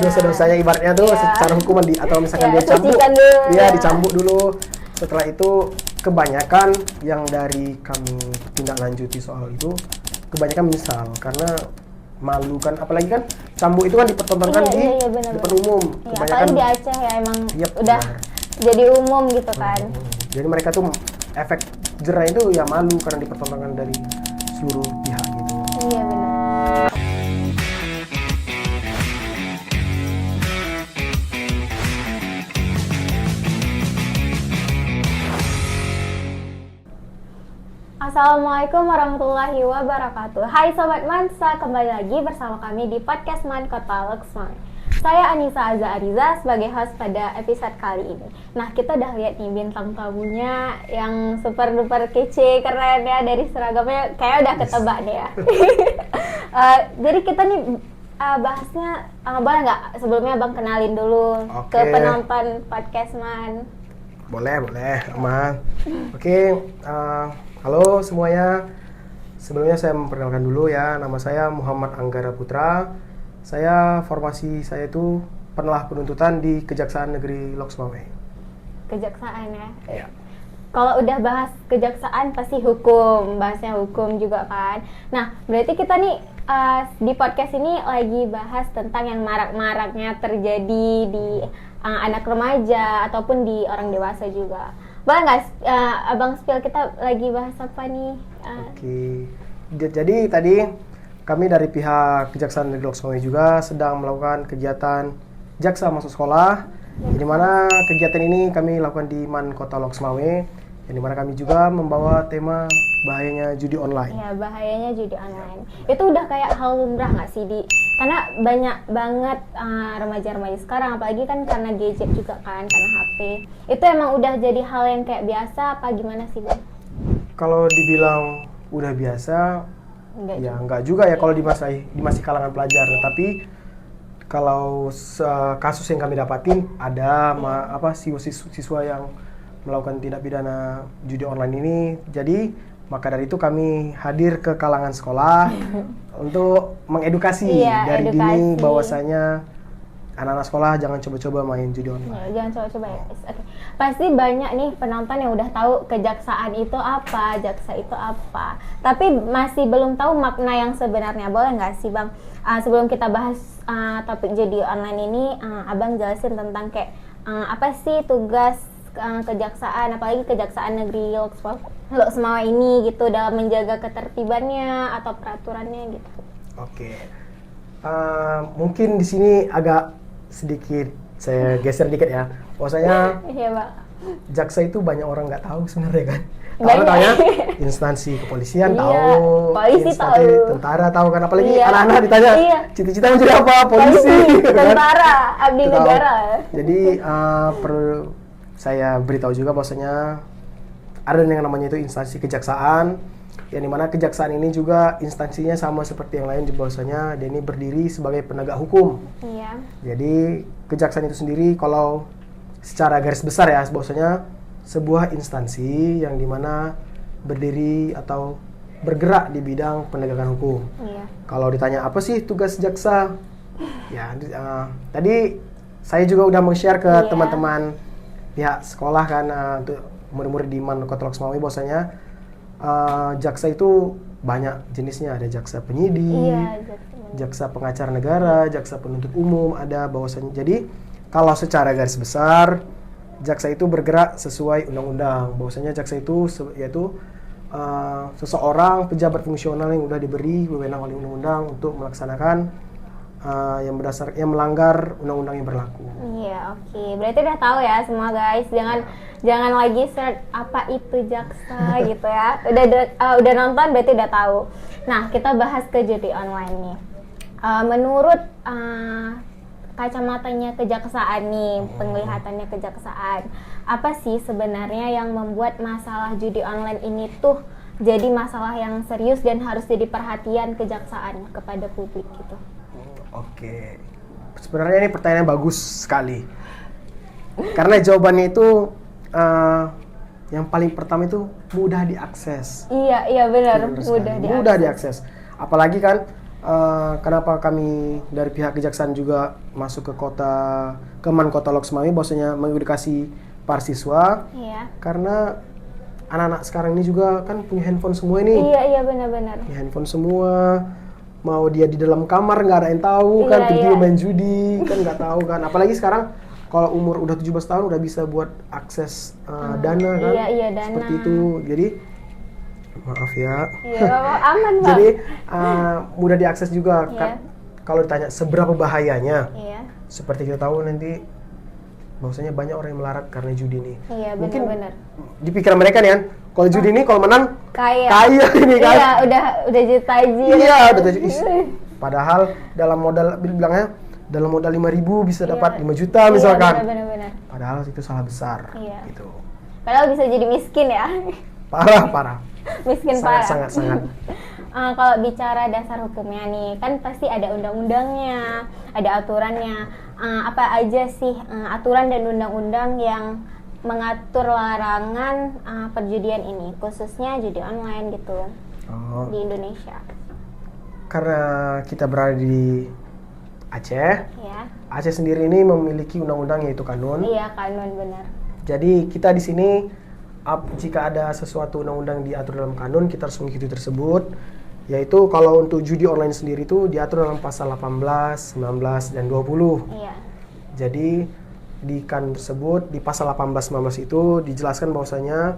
dosa-dosanya ibaratnya tuh secara hukuman atau misalkan dia cambuk. Iya, dicambuk dulu. Setelah itu kebanyakan yang dari kami tindak lanjuti soal itu kebanyakan misal karena malu kan, apalagi kan cambuk itu kan dipertontonkan di depan umum. Kebanyakan di Aceh ya emang udah jadi umum gitu kan. Jadi mereka tuh efek jerah itu ya malu karena dipertontonkan dari seluruh pihak gitu. Iya benar. Assalamualaikum warahmatullahi wabarakatuh. Hai Sobat Mansa, kembali lagi bersama kami di podcast Man Kota Loksmawe. Saya Anissa Aza Ariza sebagai host pada episode kali ini. Nah, kita udah lihat nih bintang tamunya yang super duper kece, keren ya, dari seragamnya kayak udah ketebak deh ya. Jadi kita nih bahasnya, boleh nggak sebelumnya Bang kenalin dulu ke penonton podcast Man? Boleh, aman. Halo semuanya, sebelumnya saya memperkenalkan dulu ya, nama saya Muhammad Anggara Putra. Formasi saya itu penelah penuntutan di Kejaksaan Negeri Loksmawe. Kejaksaan ya? Iya. Kalau udah bahas kejaksaan pasti hukum, bahasnya hukum juga kan. Nah, berarti kita nih di podcast ini lagi bahas tentang yang marak-maraknya terjadi di anak remaja ataupun di orang dewasa juga. Boleh nggak Abang spill kita lagi bahas apa nih? Jadi tadi kami dari pihak Kejaksaan Negeri Loksmawe juga sedang melakukan kegiatan jaksa masuk sekolah, di mana kegiatan ini kami lakukan di Man Kota Loksmawe, yang dimana kami juga membawa tema bahayanya judi online. Ya, bahayanya judi online. Itu udah kayak hal lumrah nggak sih karena banyak banget remaja-remaja sekarang, apalagi kan karena gadget juga kan, karena HP. Itu emang udah jadi hal yang kayak biasa apa gimana sih, Bang? Kalau dibilang udah biasa, enggak juga ya kalau di masih kalangan pelajar. Tapi kalau kasus yang kami dapatin ada siswa yang melakukan tindak pidana judi online ini. Jadi maka dari itu kami hadir ke kalangan sekolah untuk mengedukasi dari dini bahwasanya anak-anak sekolah jangan coba-coba main judi online. Ya, jangan coba-coba ya. Oke. Pasti banyak nih penonton yang udah tahu kejaksaan itu apa, jaksa itu apa. Tapi masih belum tahu makna yang sebenarnya. Boleh nggak sih Bang? Sebelum kita bahas topik judi online ini, Abang jelasin tentang kayak apa sih tugas kejaksaan, apalagi Kejaksaan Negeri Loksmawe ini gitu, dalam menjaga ketertibannya atau peraturannya gitu. Oke. Mungkin di sini agak sedikit saya geser dikit ya. Bahwasanya jaksa itu banyak orang nggak tahu sebenarnya kan. Tahu tanya instansi kepolisian tahu, polisi instansi tahu, tentara tahu kan, apalagi anak-anak ditanya cita-cita mau jadi apa, polisi, tentara, abdi negara. Jadi perlu saya beritahu juga bahwasanya ada yang namanya itu instansi kejaksaan, yang dimana kejaksaan ini juga instansinya sama seperti yang lain, bahwasanya dia ini berdiri sebagai penegak hukum. Iya. Jadi kejaksaan itu sendiri kalau secara garis besar ya, bahwasanya sebuah instansi yang dimana berdiri atau bergerak di bidang penegakan hukum. Iya. Kalau ditanya apa sih tugas jaksa, ya tadi saya juga udah share ke teman-teman pihak sekolah kan, untuk murid-murid di Man Kota Loksmawe, bahwasanya jaksa itu banyak jenisnya. Ada jaksa penyidik, jaksa pengacara negara, jaksa penuntut umum, ada bahwasanya. Jadi kalau secara garis besar jaksa itu bergerak sesuai undang-undang. Bahwasanya jaksa itu yaitu seseorang pejabat fungsional yang sudah diberi wewenang oleh undang-undang untuk melaksanakan yang melanggar undang-undang yang berlaku. Iya, oke. Berarti udah tahu ya semua guys. Jangan lagi search apa itu jaksa gitu ya. Udah nonton berarti udah tahu. Nah, kita bahas ke judi online nih. Menurut kacamatanya kejaksaan nih, penglihatannya kejaksaan, apa sih sebenarnya yang membuat masalah judi online ini tuh jadi masalah yang serius dan harus jadi perhatian kejaksaan kepada publik gitu? Oke, sebenarnya ini pertanyaan bagus sekali. Karena jawabannya itu yang paling pertama itu mudah diakses. Iya benar, mudah diakses. Apalagi kan kenapa kami dari pihak kejaksaan juga masuk ke Man Kota Loks Mami, bahwasanya mengedukasi para siswa. Iya. Karena anak-anak sekarang ini juga kan punya handphone semua ini. Iya benar-benar. Punya handphone semua. Mau dia di dalam kamar nggak ada yang tahu kan, tiba-tiba main judi kan nggak tahu kan. Apalagi sekarang kalau umur udah 17 tahun udah bisa buat akses dana kan. Iya, dana. Seperti itu. Jadi maaf ya. Iya, aman, Pak. Jadi mudah diakses juga. Iya. Kalau ditanya seberapa bahayanya, Iya. seperti kita tahu nanti bahwasanya banyak orang yang melarat karena judi nih. Iya, Mungkin benar-benar. di pikiran mereka nih kan, kalau judi ini kalau menang Kaya ini kan. Iya, udah juta aja. Iya, udah padahal dalam modal bilangnya dalam modal 5.000 bisa dapat 5 juta misalkan. Iya, benar-benar. Padahal itu salah besar. Iya. Gitu. Padahal bisa jadi miskin ya. Parah. Miskin parah. Sangat. Kalau bicara dasar hukumnya nih, kan pasti ada undang-undangnya, ada aturannya. Apa aja sih aturan dan undang-undang yang mengatur larangan perjudian ini, khususnya judi online gitu di Indonesia? Karena kita berada di Aceh, Ya. Aceh sendiri ini memiliki undang-undang yaitu kanun. Iya, kanun benar. Jadi kita di sini jika ada sesuatu undang-undang diatur dalam kanun, kita harus mengikuti tersebut. Yaitu kalau untuk judi online sendiri itu diatur dalam pasal 18, 19, dan 20. Iya. Jadi di kanun tersebut di pasal 18, 19 itu dijelaskan bahwasanya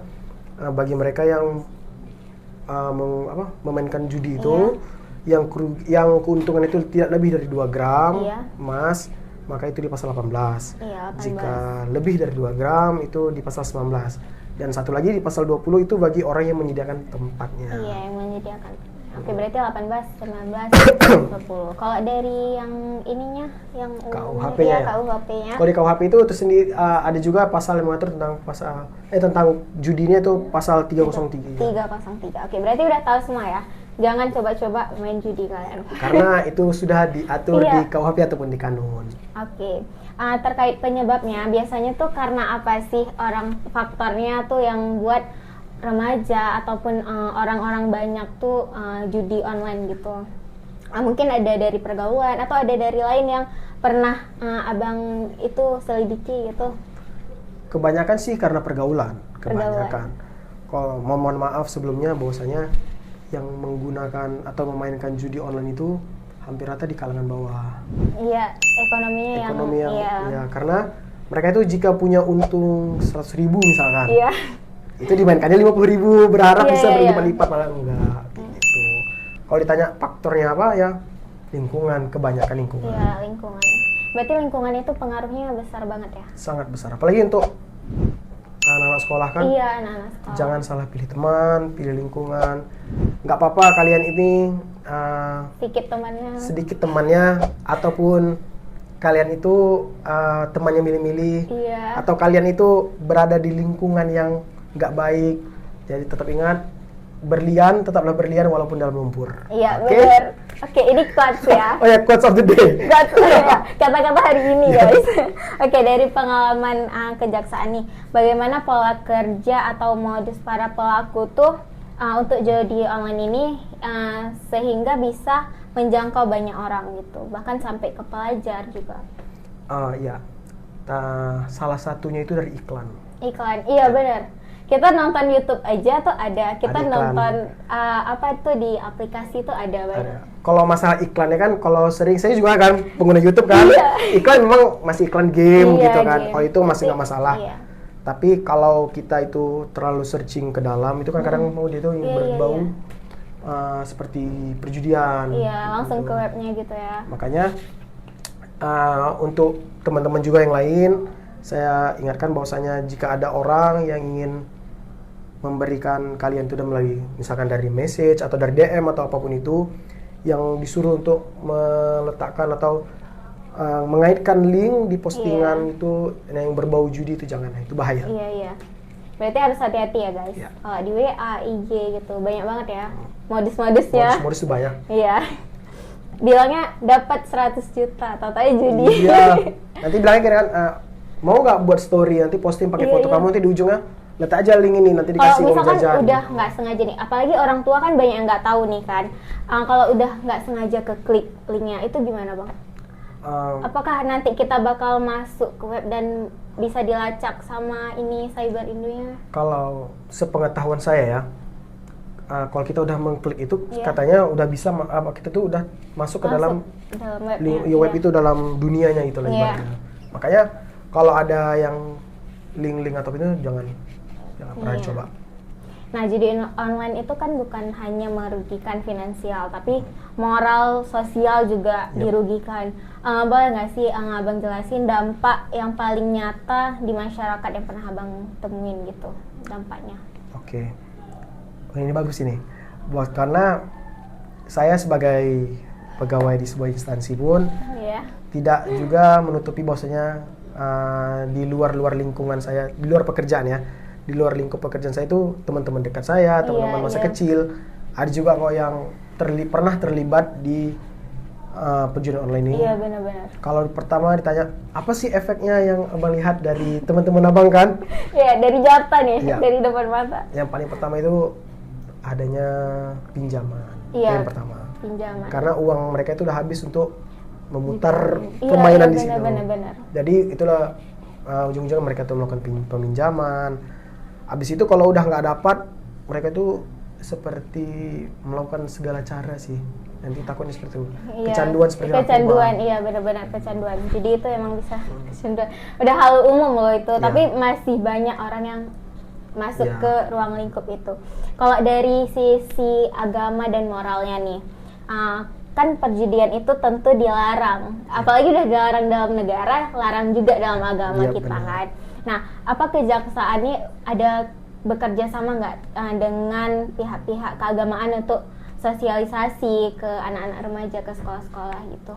bagi mereka yang memainkan judi itu yang keuntungan itu tidak lebih dari 2 gram emas, maka itu di pasal 18. Iya, 18. Jika lebih dari 2 gram itu di pasal 19. Dan satu lagi di pasal 20 itu bagi orang yang menyediakan tempatnya. Iya, yang menyediakan. Oke, berarti 18, 19, 20. Kalau dari yang ininya, yang KUHP-nya. KUHP-nya. Kalau di KUHP itu tersendiri ada juga pasal yang mengatur tentang tentang judinya itu pasal 303. 303. Oke, berarti udah tahu semua ya. Jangan coba-coba main judi kalian. Karena itu sudah diatur di KUHP ataupun di kanun. Oke. Terkait penyebabnya, biasanya tuh karena apa sih faktornya tuh yang buat remaja ataupun orang-orang banyak tuh judi online gitu? Mungkin ada dari pergaulan atau ada dari lain yang pernah abang itu selidiki gitu? Kebanyakan sih karena pergaulan. Kalau mohon maaf sebelumnya bahwasanya yang menggunakan atau memainkan judi online itu hampir rata di kalangan bawah. Iya, ekonomi yang ya, karena mereka itu jika punya untung 100.000 misalkan. Iya. Itu dimainkannya 50.000 berharap bisa berlipat-lipat, malah enggak gitu. Kalau ditanya faktornya apa ya, lingkungan, kebanyakan lingkungan. Iya, lingkungan. Berarti lingkungan itu pengaruhnya besar banget ya? Sangat besar, apalagi untuk anak-anak sekolah kan. Iya, anak-anak sekolah. Jangan salah pilih teman, pilih lingkungan. Nggak apa-apa kalian ini sedikit temannya ataupun kalian itu temannya milih-milih, atau kalian itu berada di lingkungan yang nggak baik. Jadi tetap ingat, tetaplah berlian walaupun dalam lumpur. Iya, benar. Oke, ini quotes ya. Oh ya, quotes of the day. Kata-kata hari ini guys. Oke, dari pengalaman kejaksaan nih, bagaimana pola kerja atau modus para pelaku tuh untuk judi online ini sehingga bisa menjangkau banyak orang gitu, bahkan sampai ke pelajar juga. Ya, salah satunya itu dari iklan. Iya benar. Kita nonton YouTube aja tuh ada. Kita nonton apa tuh di aplikasi tuh ada banyak. Kalau masalah iklannya kan, kalau sering saya juga kan pengguna YouTube kan, iklan memang masih iklan game gitu kan. Game. Oh itu masih nggak masalah. Iya. Tapi kalau kita itu terlalu searching ke dalam itu kan kadang mau dia tuh yang berbau seperti perjudian. Iya, langsung ke webnya gitu ya. Makanya untuk teman-teman juga yang lain, saya ingatkan bahwasanya jika ada orang yang ingin memberikan kalian itu melalui misalkan dari message atau dari DM atau apapun itu, yang disuruh untuk meletakkan atau mengaitkan link di postingan itu yang berbau judi, itu jangan, itu bahaya. Iya. Berarti harus hati-hati ya guys. Kalau di WA, IG gitu banyak banget ya modus-modusnya. Modus itu banyak. Iya. Bilangnya dapat 100 juta, tau-taunya judi. Iya. Nanti bilangnya kira kan mau nggak buat story, nanti posting pakai foto kamu, nanti di ujungnya letak aja link ini nanti Kalau dikasih uang misalkan jajan. udah nggak sengaja nih, apalagi orang tua kan banyak yang nggak tahu nih kan. Kalau udah nggak sengaja ke klik linknya itu gimana bang? Apakah nanti kita bakal masuk ke web dan bisa dilacak sama ini Cyber Indonya? Kalau sepengetahuan saya ya, kalau kita udah mengklik itu Iya. katanya udah bisa kita tuh udah masuk ke dalam webnya, web iya. itu dalam dunianya itu lah Iya. ibaratnya. Makanya kalau ada yang link-link atau itu jangan pernah Iya. coba. Nah, jadi online itu kan bukan hanya merugikan finansial, tapi moral, sosial juga Yep. dirugikan. Boleh nggak sih abang jelasin dampak yang paling nyata di masyarakat yang pernah abang temuin gitu, dampaknya? Oke. Oh, ini bagus ini. Karena saya sebagai pegawai di sebuah instansi pun Iya. tidak juga menutupi bahwasanya di luar lingkungan saya, di luar pekerjaan ya, di luar lingkup pekerjaan saya itu teman-teman dekat saya, teman-teman masa iya. kecil, ada juga kok yang pernah terlibat di perjudian online ini. Iya, benar-benar. Kalau pertama ditanya apa sih efeknya yang abang lihat dari teman-teman abang kan? Iya, dari jata nih, Iya. dari depan mata. Yang paling pertama itu adanya pinjaman. Itu Iya. yang pertama. Pinjaman. Karena uang mereka itu udah habis untuk memutar Iya, permainan iya, di situ. benar-benar. Jadi itulah ujung-ujungnya mereka tuh melakukan peminjaman. Habis itu kalau udah nggak dapat, mereka tuh seperti melakukan segala cara sih. Nanti takutnya seperti itu. Iya, Kecanduan seperti kecanduan, narkoba. iya benar-benar kecanduan. Jadi itu emang bisa kecanduan. Udah hal umum loh itu, Iya. tapi masih banyak orang yang masuk Iya. ke ruang lingkup itu. Kalau dari sisi agama dan moralnya nih, kan perjudian itu tentu dilarang. Apalagi udah dilarang dalam negara, larang juga dalam agama Iya, kita benar. kan. Nah, apa kejaksaan ini ada bekerja sama nggak dengan pihak-pihak keagamaan untuk sosialisasi ke anak-anak remaja, ke sekolah-sekolah gitu?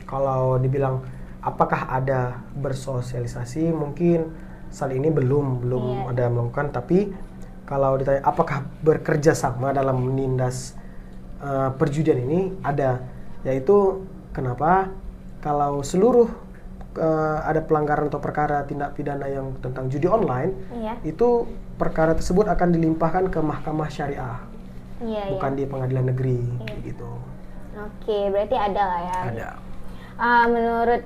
Kalau dibilang apakah ada bersosialisasi, mungkin saat ini belum Iya. ada melakukan. Tapi kalau ditanya apakah bekerja sama dalam menindas perjudian ini, ada. Yaitu kenapa kalau seluruh ada pelanggaran atau perkara tindak pidana yang tentang judi online, Iya. itu perkara tersebut akan dilimpahkan ke mahkamah syariah, Iya, bukan iya. di pengadilan negeri, Iya. gitu. Oke, berarti ada lah ya. Ada. Menurut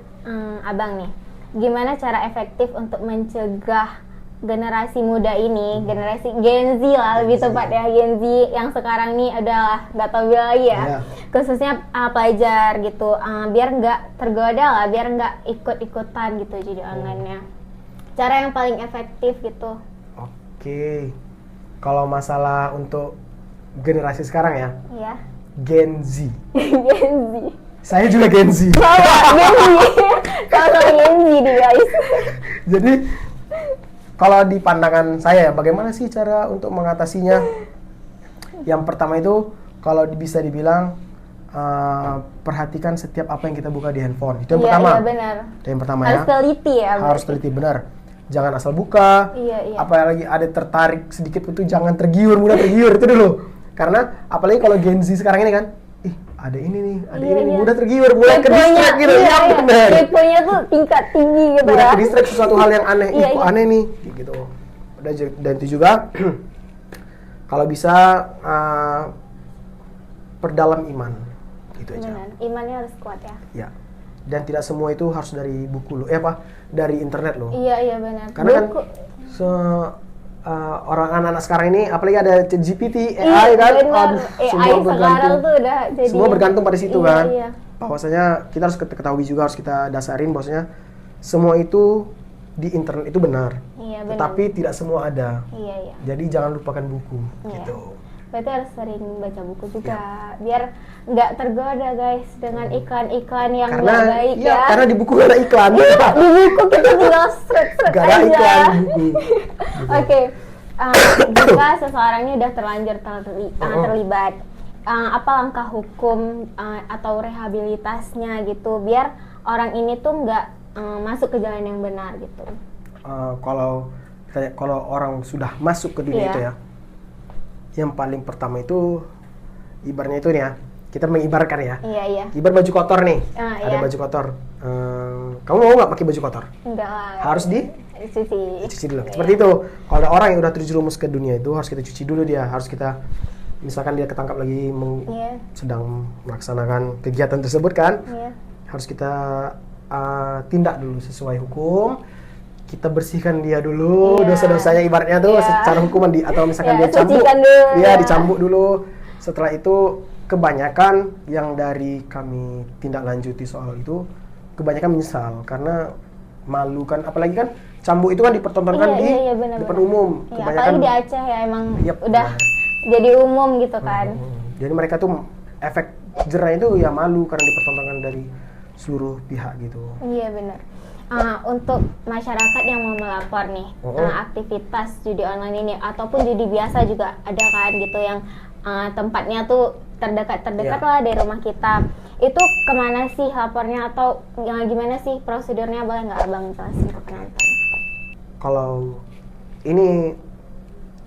abang nih, gimana cara efektif untuk mencegah generasi muda ini, generasi Gen Z lah lebih Gen Z. tepat ya, Gen Z yang sekarang nih adalah nggak tahu bilang lagi ya, Iya. khususnya pelajar gitu, biar nggak tergoda lah, biar nggak ikut-ikutan gitu jadi online-nya. Cara yang paling efektif gitu. Oke. Kalau masalah untuk generasi sekarang ya, Ya. Gen Z. Gen Z. Saya juga Gen Z. Sama Gen Z. Sama Gen Z nih guys. Jadi kalau di pandangan saya ya, bagaimana sih cara untuk mengatasinya? Yang pertama itu kalau bisa dibilang perhatikan setiap apa yang kita buka di handphone. Itu yang pertama. Iya, benar. Itu yang pertama Harus ya. teliti ya. Harus teliti benar. Jangan asal buka. Iya, iya. Apalagi ada tertarik sedikit itu jangan mudah tergiur itu dulu. Karena apalagi kalau Gen Z sekarang ini kan, ih ada ini nih, ada Iya, ini nih, iya. mudah tergiur, mulai ke Keponya, distract gitu. iya, Ya iya. benar. Keponya tuh tingkat tinggi gitu Mudah ya. ke distract sesuatu hal yang aneh. Ih Iya, kok iya. aneh nih, gitu. Dan itu juga kalau bisa perdalam iman. Itu aja. Benar, imannya harus kuat ya. Ya. Dan tidak semua itu harus dari buku loh. Dari internet loh. Iya, iya benar. Karena kan Buku. orang anak-anak sekarang ini, apalagi ada ChatGPT, AI Iya, kan, benar. semua AI sekarang bergantung, tuh udah jadi semua bergantung pada situ iya, kan. Iya. Bahwasanya kita harus ketahui juga, harus kita dasarin bahwasanya semua itu di internet itu benar, Iya, benar. tetapi tidak semua ada. Iya, iya. Jadi jangan lupakan buku, Iya. gitu. Berarti harus sering baca buku juga, Iya. biar nggak tergoda guys dengan iklan-iklan yang Karena nggak baik iya, ya. karena di buku ada iklan. Di buku kita tinggal seret-seret Gak ada aja. iklan di buku. Oke, jika seseorang ini udah terlanjur terlibat, apa langkah hukum atau rehabilitasnya gitu, biar orang ini tuh nggak masuk ke jalan yang benar gitu. Kalau orang sudah masuk ke dunia Iya. itu ya, yang paling pertama itu ibaratnya itu nih ya, kita mengibaratkan ya. Iya. Ibarat baju kotor nih. Ada Iya. baju kotor. Kamu mau nggak pakai baju kotor? Enggak lah. Harus cuci dulu. Iya. Seperti itu. Kalau ada orang yang udah terjerumus ke dunia itu harus kita cuci dulu dia. Harus kita, misalkan dia ketangkap lagi Iya. sedang melaksanakan kegiatan tersebut kan, Iya. harus kita tindak dulu sesuai hukum. Kita bersihkan dia dulu dosa-dosanya ibaratnya tuh Iya. secara hukuman atau misalkan dia cambuk, sucikan dulu, dia dicambuk dulu. Setelah itu kebanyakan yang dari kami tindak lanjuti soal itu kebanyakan menyesal karena malu kan, apalagi kan cambuk itu kan dipertontonkan di benar, depan umum. Iya, apalagi di Aceh ya emang Yep, udah jadi umum gitu kan. Jadi mereka tuh efek jerah itu ya malu karena dipertontonkan dari seluruh pihak gitu. Iya benar. Untuk masyarakat yang mau melapor nih aktivitas judi online ini ataupun judi biasa juga ada kan gitu yang tempatnya tuh terdekat lah dari rumah kita. Itu kemana sih lapornya atau gimana sih prosedurnya, boleh nggak abang jelasin ke penonton? Kalau ini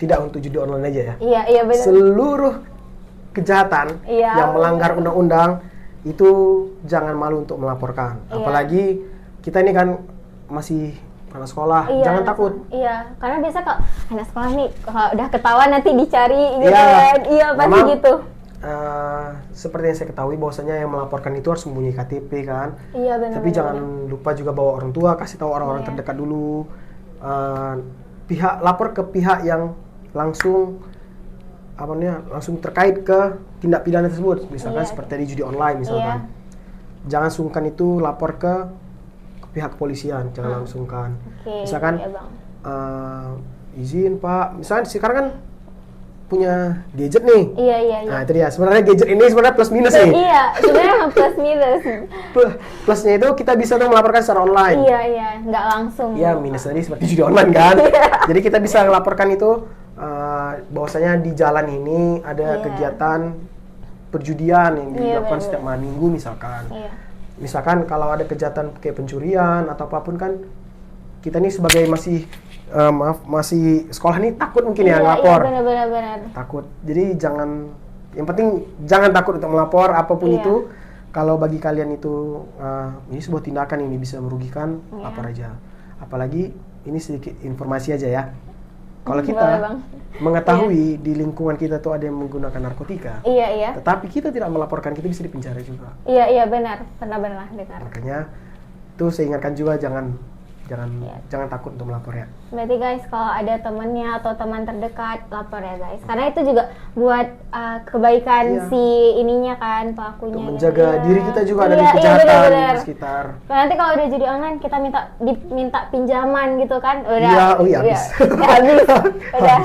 tidak untuk judi online aja ya. Iya benar. Seluruh kejahatan yang melanggar undang-undang itu jangan malu untuk melaporkan. Apalagi kita ini kan masih anak sekolah, jangan takut. Iya, karena biasa kalau anak sekolah nih kalau udah ketahuan nanti dicari gitu Iya. kan. Iya, pasti Memang, gitu. Seperti yang saya ketahui bahwasanya yang melaporkan itu harus mempunyai KTP kan. Iya benar. Tapi jangan lupa juga bawa orang tua, kasih tahu orang-orang terdekat dulu. Lapor ke pihak yang langsung langsung terkait ke tindak pidana tersebut. Misalkan seperti di judi online misalkan. Jangan sungkan itu lapor ke pihak kepolisian, jangan langsungkan. Misalkan izin Pak, misalkan sekarang kan punya gadget nih. Iya. Nah itu dia, sebenarnya gadget ini sebenarnya plus minus nih. Iya, sebenarnya plus minus. Plusnya itu kita bisa tuh melaporkan secara online. Iya, nggak langsung. Iya, minus tadi seperti judi online kan. Jadi kita bisa melaporkan itu bahwasanya di jalan ini ada kegiatan perjudian yang dilakukan setiap malam minggu misalkan. Misalkan kalau ada kejahatan kayak pencurian atau apapun kan, kita nih sebagai masih sekolah nih takut mungkin ngelapor. Iya, benar. Takut. Jadi yang penting jangan takut untuk melapor apapun itu. Kalau bagi kalian itu ini sebuah tindakan ini bisa merugikan, lapor aja. Apalagi ini sedikit informasi aja ya. Kalau kita mengetahui di lingkungan kita tuh ada yang menggunakan narkotika, tetapi kita tidak melaporkan, kita bisa dipenjara juga. Iya benar, pernah dengar. Makanya itu saya ingatkan juga jangan takut untuk melapor ya. Berarti guys, kalau ada temennya atau teman terdekat, lapor ya guys. Karena itu juga buat kebaikan si ininya kan, pelakunya. Untuk menjaga diri kita juga dari kejahatan di sekitar. Karena nanti kalau udah judi online, kita diminta pinjaman gitu kan. Habis. Udah.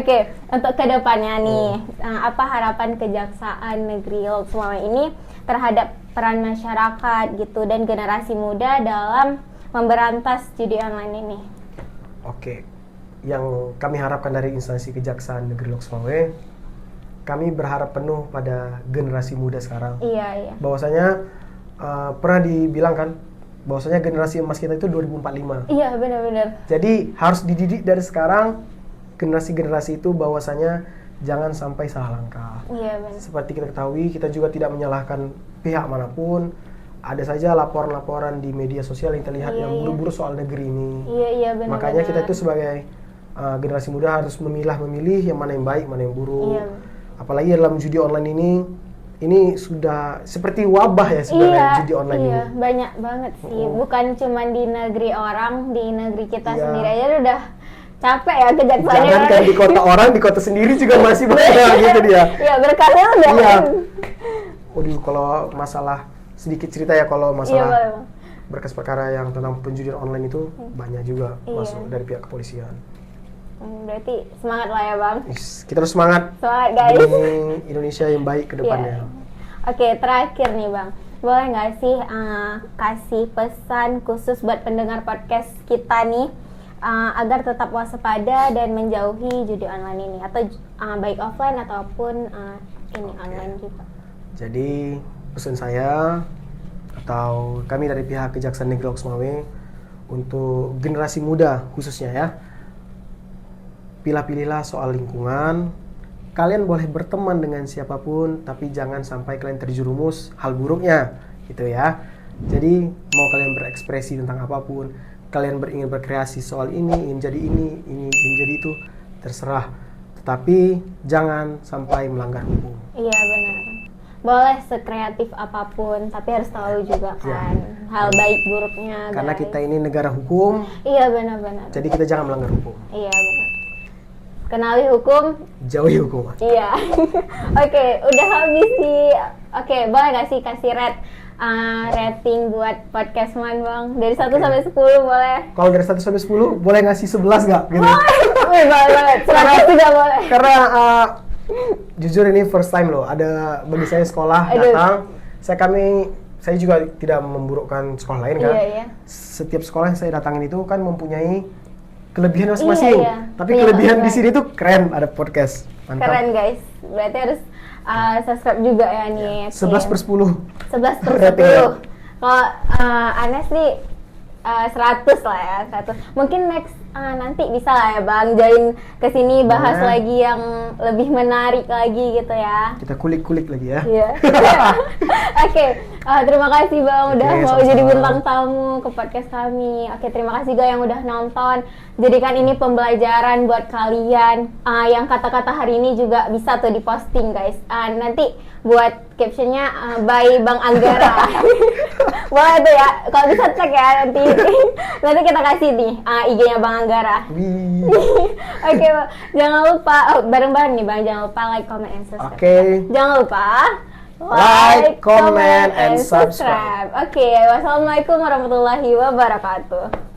Oke, untuk kedepannya nih, apa harapan Kejaksaan Negeri Lok Sumawe ini terhadap peran masyarakat gitu dan generasi muda dalam memberantas judi online ini? Oke, yang kami harapkan dari instansi Kejaksaan Negeri Lok Sumawe, kami berharap penuh pada generasi muda sekarang. Iya. Bahwasanya pernah dibilang kan, bahwasanya generasi emas kita itu 2045. Iya, benar-benar. Jadi harus dididik dari sekarang generasi-generasi itu bahwasanya jangan sampai salah langkah. Iya, benar. Seperti kita ketahui, kita juga tidak menyalahkan pihak manapun. Ada saja laporan-laporan di media sosial yang terlihat yang buru-buru soal negeri ini. Iya benar. Makanya kita itu sebagai generasi muda harus memilih yang mana yang baik, mana yang buruk. Iya. Apalagi dalam judi online ini sudah seperti wabah ya sebenarnya judi online ini. Iya, banyak banget sih. Bukan cuma di negeri orang, di negeri kita sendiri aja udah capek ya kejaksaannya. Jangan kan di kota orang, di kota sendiri juga masih banyak gitu dia. Iya, berkasnya udah. Iya. Waduh, kalau masalah sedikit cerita ya, kalau masalah berkas perkara yang tentang penjudian online itu banyak juga masuk dari pihak kepolisian. Berarti semangat lah ya Bang. Kita harus semangat. Semangat guys. Demi Indonesia yang baik ke depannya. Oke, terakhir nih Bang. Boleh nggak sih kasih pesan khusus buat pendengar podcast kita nih agar tetap waspada dan menjauhi judi online ini, atau baik offline ataupun online gitu. Jadi pesan saya atau kami dari pihak Kejaksaan Negeri Lok Sumawe untuk generasi muda khususnya ya, pilih-pilihlah soal lingkungan, kalian boleh berteman dengan siapapun, tapi jangan sampai kalian terjerumus hal buruknya, gitu ya. Jadi mau kalian berekspresi tentang apapun, kalian ingin berkreasi soal ingin jadi ini, ingin jadi itu, terserah. Tetapi jangan sampai melanggar hukum. Iya benar. Boleh sekreatif apapun, tapi harus tahu juga kan hal baik buruknya. Karena guys. kita ini negara hukum, Iya benar-benar. jadi kita jangan melanggar hukum. Iya benar. Kenali hukum. Jauhi hukuman. Iya. Oke, udah habis sih. Oke, boleh nggak sih kasih rating buat podcast Man Bang? Dari 1 sampai 10 boleh? Kalau dari 1 sampai 10, boleh ngasih 11 nggak? Gitu. Wih, boleh. 100 juga boleh. Karena jujur ini first time loh, ada bagi saya sekolah Aduh. datang. Saya juga tidak memburukkan sekolah lain kan. Iya. Setiap sekolah yang saya datangin itu kan mempunyai kelebihan masing-masing. Iya. Tapi Punya kelebihan di masing-masing. sini tuh keren, ada podcast. Mantap. Keren guys. Berarti harus subscribe juga ya nih. 11/10. 11/10. Ratingnya. Kalau Anes nih 100 lah ya, 100. Mungkin next nanti bisa lah ya Bang join ke sini bahas Boleh. lagi yang lebih menarik lagi gitu ya. Kita kulik-kulik lagi ya. Iya. Oke, terima kasih Bang udah Oke, mau sama-sama. jadi bintang tamu ke podcast kami. Oke, terima kasih juga yang udah nonton. Jadikan ini pembelajaran buat kalian. Yang kata-kata hari ini juga bisa tuh diposting guys. Nanti buat captionnya by Bang Anggara. Boleh tuh ya, kalau bisa tag ya nanti. Nanti kita kasih nih IG-nya Bang Anggara. Wih. Oke, Bang. Jangan lupa bareng-bareng nih Bang, jangan lupa like, comment, and subscribe. Oke. Jangan lupa Like, comment, and subscribe. Oke, wassalamualaikum warahmatullahi wabarakatuh.